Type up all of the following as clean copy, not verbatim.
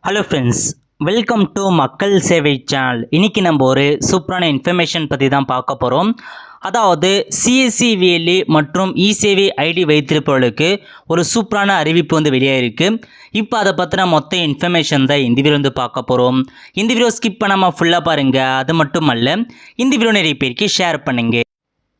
Hello friends, welcome to மக்கள் சேவை channel. இன்றைக்கி நம்ம ஒரு சூப்பரான இன்ஃபர்மேஷன் பற்றி தான் பார்க்க போகிறோம். அதாவது சிஎஸ்சி விஎல்இ மற்றும் இசேவை ஐடி வைத்திருப்பவர்களுக்கு ஒரு சூப்பரான அறிவிப்பு வெளியாகிருக்கு. இப்போ அதை பற்றின மொத்த இன்ஃபர்மேஷன் தான் இந்த வீடியோ பார்க்க போகிறோம். இந்த வீடியோ ஸ்கிப் பண்ணாமல் ஃபுல்லாக பாருங்கள். அது மட்டும் அல்ல, இந்த வீடியோ நிறைய பேருக்கு ஷேர் பண்ணுங்கள்.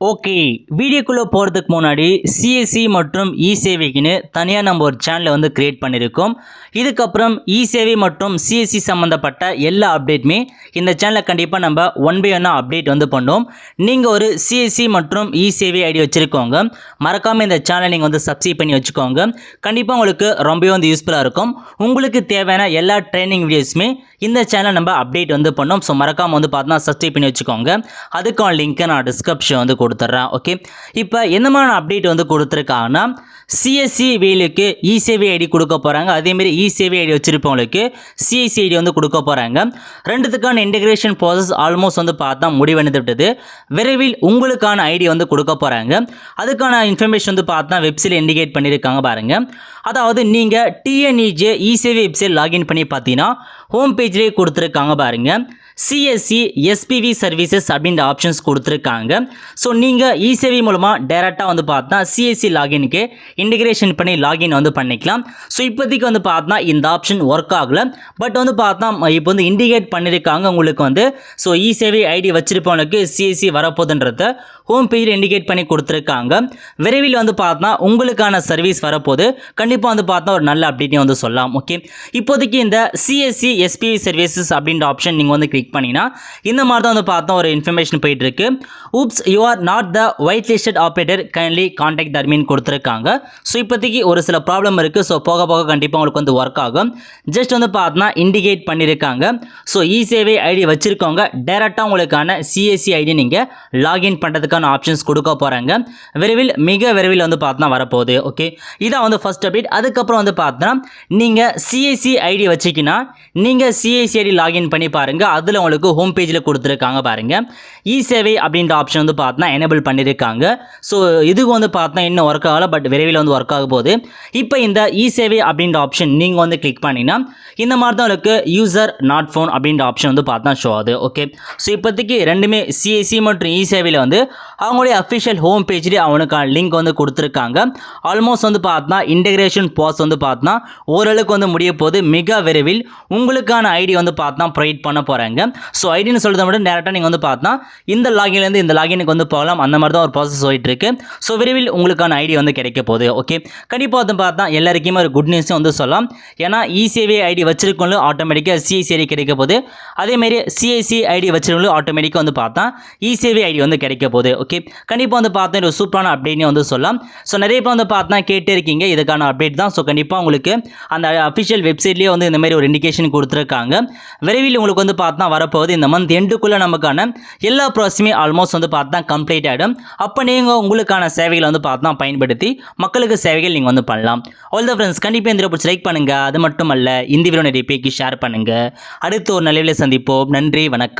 ஓகே, வீடியோக்குள்ளே போகிறதுக்கு முன்னாடி சிஎஸ்சி மற்றும் இசேவைக்குன்னு தனியாக நம்ம ஒரு சேனலை க்ரியேட் பண்ணியிருக்கோம். இதுக்கப்புறம் இசேவை மற்றும் சிஎஸ்சி சம்மந்தப்பட்ட எல்லா அப்டேட்டுமே இந்த சேனலில் கண்டிப்பாக நம்ம 1 by 1 அப்டேட் பண்ணோம். நீங்கள் ஒரு சிஎஸ்சி மற்றும் இசேவை ஐடி வச்சுருக்கோங்க, மறக்காமல் இந்த சேனலை நீங்கள் சப்ஸ்கிரைப் பண்ணி வச்சுக்கோங்க. கண்டிப்பாக உங்களுக்கு ரொம்பவே யூஸ்ஃபுல்லாக இருக்கும். உங்களுக்கு தேவையான எல்லா ட்ரைனிங் வீடியோஸுமே இந்த சேனல் நம்ம அப்டேட் பண்ணோம். ஸோ மறக்காமல் பார்த்தா சப்ஸ்கிரைப் பண்ணி வச்சுக்கோங்க. அதுக்கான லிங்க்கை நான் டிஸ்கிரிப்ஷன் கொடுத்துட்றேன். ஓகே, இப்போ என்ன மாதிரி அப்டேட் கொடுத்துருக்காங்கன்னா, சிஎஸ்சி வேலுக்கு இசேவை ஐடி கொடுக்க போகிறாங்க. அதேமாரி இசேவை ஐடி வச்சுருப்பவங்களுக்கு சிஎஸ்சி ஐடி கொடுக்க போகிறாங்க. ரெண்டுத்துக்கான இன்டெகிரேஷன் ப்ராசஸ் ஆல்மோஸ்ட் பார்த்தா முடிவடைந்து விட்டது. விரைவில் உங்களுக்கான ஐடி கொடுக்க போகிறாங்க. அதுக்கான இன்ஃபர்மேஷன் பார்த்தா வெப்சைட்டில் இண்டிகேட் பண்ணியிருக்காங்க பாருங்கள். அதாவது நீங்கள் டிஎன்இஜே இசேவை வெப்சைட் லாகின் பண்ணி பார்த்தீங்கன்னா ஹோம் பேஜ்லேயே கொடுத்துருக்காங்க பாருங்கள். சிஎஸ்சி எஸ்பிவி சர்வீசஸ் அப்படின்ற ஆப்ஷன்ஸ் கொடுத்துருக்காங்க. ஸோ நீங்கள் இசேவை மூலமாக டைரெக்டாக பார்த்தா சிஎஸ்சி லாகினுக்கு இன்டிகிரேஷன் பண்ணி லாகின் பண்ணிக்கலாம். ஸோ இப்போதைக்கு பார்த்தா இந்த ஆப்ஷன் ஒர்க் ஆகலை. பட் பார்த்தா இப்போ இண்டிகேட் பண்ணியிருக்காங்க உங்களுக்கு ஸோ இசேவை ஐடி வச்சிருப்பவனுக்கு சிஎஸ்சி வரப்போகுதுன்றத ஹோம் பேஜில் இண்டிகேட் பண்ணி கொடுத்துருக்காங்க. விரைவில் பார்த்தா உங்களுக்கான சர்வீஸ் வரப்போகுது. கண்டிப்பாக பார்த்தா ஒரு நல்ல அப்டேட்டையும் சொல்லலாம். ஓகே, இப்போதைக்கு இந்த சிஎஸ்சி எஸ்பிவி சர்வீசஸ் அப்படின்ற ஆப்ஷன் நீங்கள் கிளிக் பண்ணினா இந்த மாதிரி தான் பார்த்தா ஒரு இன்ஃபர்மேஷன் போயிட்டு இருக்கு. Oops, you are not the white listed operator, kindly contact the admin கொடுத்துருக்காங்க. ஸோ இப்போதைக்கு ஒரு சில ப்ராப்ளம் இருக்குது. ஸோ போக போக கண்டிப்பாக உங்களுக்கு ஒர்க் ஆகும். ஜஸ்ட் பார்த்தா இண்டிகேட் பண்ணியிருக்காங்க. ஸோ இசேவை ஐடி வச்சிருக்கவங்க டைரெக்டாக உங்களுக்கான சிஎஸ்சி ஐடி நீங்கள் லாகின் பண்ணுறதுக்கான ஆப்ஷன்ஸ் கொடுக்க போகிறாங்க. விரைவில் மிக விரைவில் பார்த்தா வரப்போகுது. ஓகே, இதான் ஃபர்ஸ்ட் அப்டேட். அதுக்கப்புறம் பார்த்தா நீங்கள் சிஎஸ்சி ஐடி வச்சிக்கினா நீங்கள் சிஎஸ்சி ஐடி லாகின் பண்ணி பாருங்கள். அதில் உங்களுக்கு ஹோம் பேஜில் கொடுத்துருக்காங்க பாருங்கள். இசேவை அப்படின்ற ஆப்ஷன் பார்த்தா எனேபிள் பண்ணியிருக்காங்க. ஸோ இதுக்கு பார்த்தா இன்னும் ஒர்க் ஆகலை, பட் விரைவில் ஒர்க் ஆக போகுது. இப்போ இந்த இசேவை அப்படின்ற ஆப்ஷன் நீங்கள் கிளிக் பண்ணிங்கன்னா இந்த மாதிரி தான் உங்களுக்கு யூசர் நாட் ஃபோன் அப்படின்ற ஆப்ஷன் பார்த்தா ஷோ ஆகுது. ஓகே, ஸோ இப்போதைக்கு ரெண்டுமே சிஎஸ்சி மற்றும் இசேவையில் அவங்களுடைய அஃபிஷியல் ஹோம் பேஜில் அவனுக்கான லிங்க் கொடுத்துருக்காங்க. ஆல்மோஸ்ட் பார்த்தா இன்டெகிரேஷன் பாஸ் பார்த்தா ஓரளவுக்கு முடிய போது. மிக விரைவில் உங்களுக்கான ஐடி பார்த்தா ப்ரொவைட் பண்ண போகிறாங்க. ஸோ ஐடின்னு சொல்கிறத மட்டும் டேரெக்டாக நீங்கள் பார்த்தா இந்த லாகின்லேருந்து இந்த லாகினுக்கு போகலாம். அந்த மாதிரி தான் ஒரு ப்ராசஸ் போயிட்டு இருக்கு. ஸோ விரைவில் உங்களுக்கான ஐடி கிடைக்க போகுது. ஓகே, கண்டிப்பாக பார்த்தா எல்லாருக்குமே ஒரு குட் நியூஸும் சொல்லலாம். ஏன்னா இசேவை ஐடி வச்சிருக்கவங்களும் ஆட்டோமேட்டிக்காக சிஎஸ்சி ஐடி கிடைக்க போகுது. அதேமாரி சிஎஸ்சி ஐடி வச்சிருக்கவங்களும் ஆட்டோமேட்டிக்காக பார்த்தா இசேவை ஐடி கிடைக்க போகுது. ஓகே, கண்டிப்பாக பார்த்தா ஒரு சூப்பரான அப்டேட்னு சொல்லலாம். ஸோ நிறைய பேர் பார்த்தா கேட்டே இருக்கீங்க, இதுக்கான அப்டேட் தான். ஸோ கண்டிப்பாக உங்களுக்கு அந்த அஃபிஷியல் வெப்சைட்லேயே இந்த மாதிரி ஒரு இண்டிகேஷன் கொடுத்துருக்காங்க. விரைவில் உங்களுக்கு பார்த்தா வரப்போகுது. இந்த மந்த் எண்டுக்குள்ளே நமக்கான எல்லா ப்ராசஸுமே ஆல்மோஸ்ட் பார்த்தா கம்ப்ளீட் ஆகிடும். அப்போ நீங்கள் உங்களுக்கான சேவைகளை பார்த்தா பயன்படுத்தி மக்களுக்கு சேவைகள் நீங்கள் பண்ணலாம். ஆல் த ஃப்ரெண்ட்ஸ், கண்டிப்பாக இந்த வீடியோ லைக் பண்ணுங்கள். அது மட்டும் அல்ல, இந்த வீடியோ நிறைய பேருக்கு ஷேர் பண்ணுங்கள். அடுத்து ஒரு நல்ல வீடியோவில் சந்திப்போம். நன்றி, வணக்கம்.